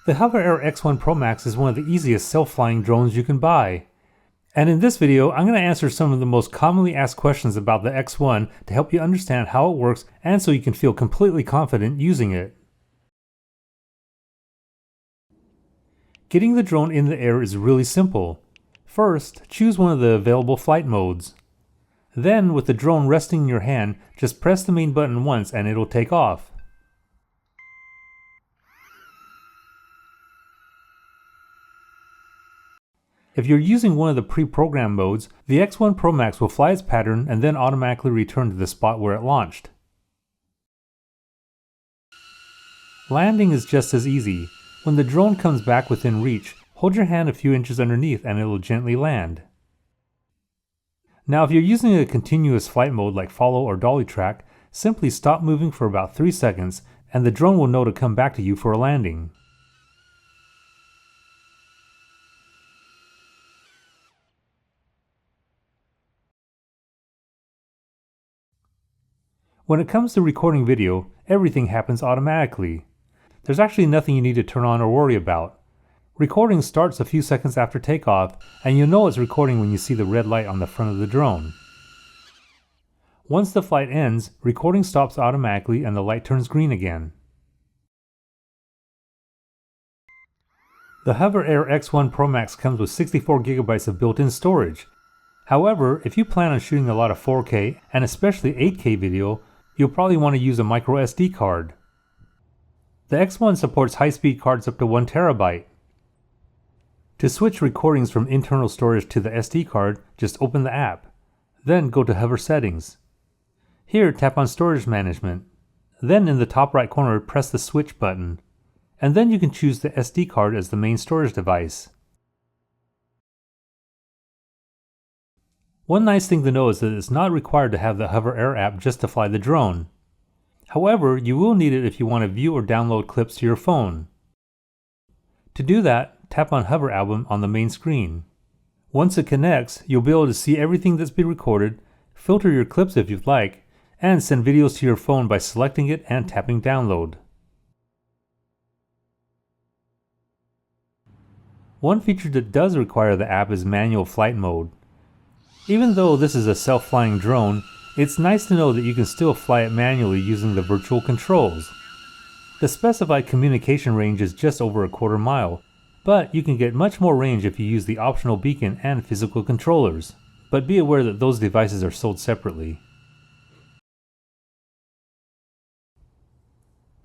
The HoverAir X1 ProMax is one of the easiest self-flying drones you can buy. And in this video, I'm going to answer some of the most commonly asked questions about the X1 to help you understand how it works and so you can feel completely confident using it. Getting the drone in the air is really simple. First, choose one of the available flight modes. Then, with the drone resting in your hand, just press the main button once and it'll take off. If you're using one of the pre-programmed modes, the X1 ProMax will fly its pattern and then automatically return to the spot where it launched. Landing is just as easy. When the drone comes back within reach, hold your hand a few inches underneath and it will gently land. Now if you're using a continuous flight mode like follow or Dolly Track, simply stop moving for about 3 seconds and the drone will know to come back to you for a landing. When it comes to recording video, everything happens automatically. There's actually nothing you need to turn on or worry about. Recording starts a few seconds after takeoff, and you'll know it's recording when you see the red light on the front of the drone. Once the flight ends, recording stops automatically and the light turns green again. The HoverAir X1 ProMax comes with 64 GB of built-in storage. However, if you plan on shooting a lot of 4K and especially 8K video, you'll probably want to use a micro SD card. The X1 supports high-speed cards up to 1 TB. To switch recordings from internal storage to the SD card, just open the app. Then go to Hover Settings. Here, tap on Storage Management. Then in the top right corner, press the Switch button. And then you can choose the SD card as the main storage device. One nice thing to know is that it's not required to have the HoverAir app just to fly the drone. However, you will need it if you want to view or download clips to your phone. To do that, tap on Hover Album on the main screen. Once it connects, you'll be able to see everything that's been recorded, filter your clips if you'd like, and send videos to your phone by selecting it and tapping Download. One feature that does require the app is manual flight mode. Even though this is a self-flying drone, it's nice to know that you can still fly it manually using the virtual controls. The specified communication range is just over 1/4 mile, but you can get much more range if you use the optional beacon and physical controllers. But be aware that those devices are sold separately.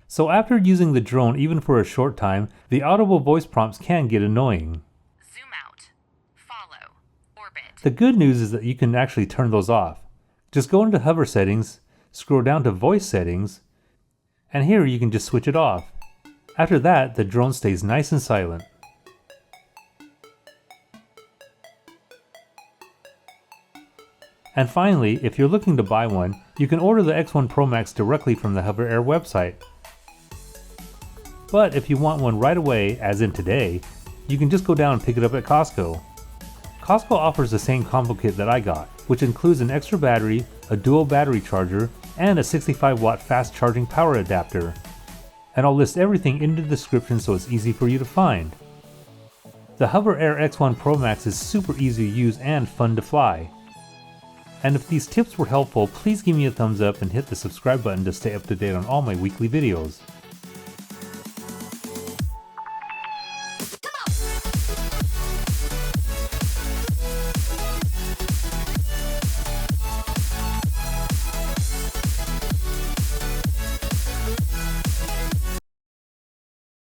So after using the drone even for a short time, the audible voice prompts can get annoying. The good news is that you can actually turn those off. Just go into Hover Settings, scroll down to Voice Settings, and here you can just switch it off. After that, the drone stays nice and silent. And finally, if you're looking to buy one, you can order the X1 ProMax directly from the HoverAir website. But if you want one right away, as in today, you can just go down and pick it up at Costco. Costco offers the same combo kit that I got, which includes an extra battery, a dual battery charger, and a 65-watt fast charging power adapter. And I'll list everything in the description so it's easy for you to find. The HoverAir X1 ProMax is super easy to use and fun to fly. And if these tips were helpful, please give me a thumbs up and hit the subscribe button to stay up to date on all my weekly videos.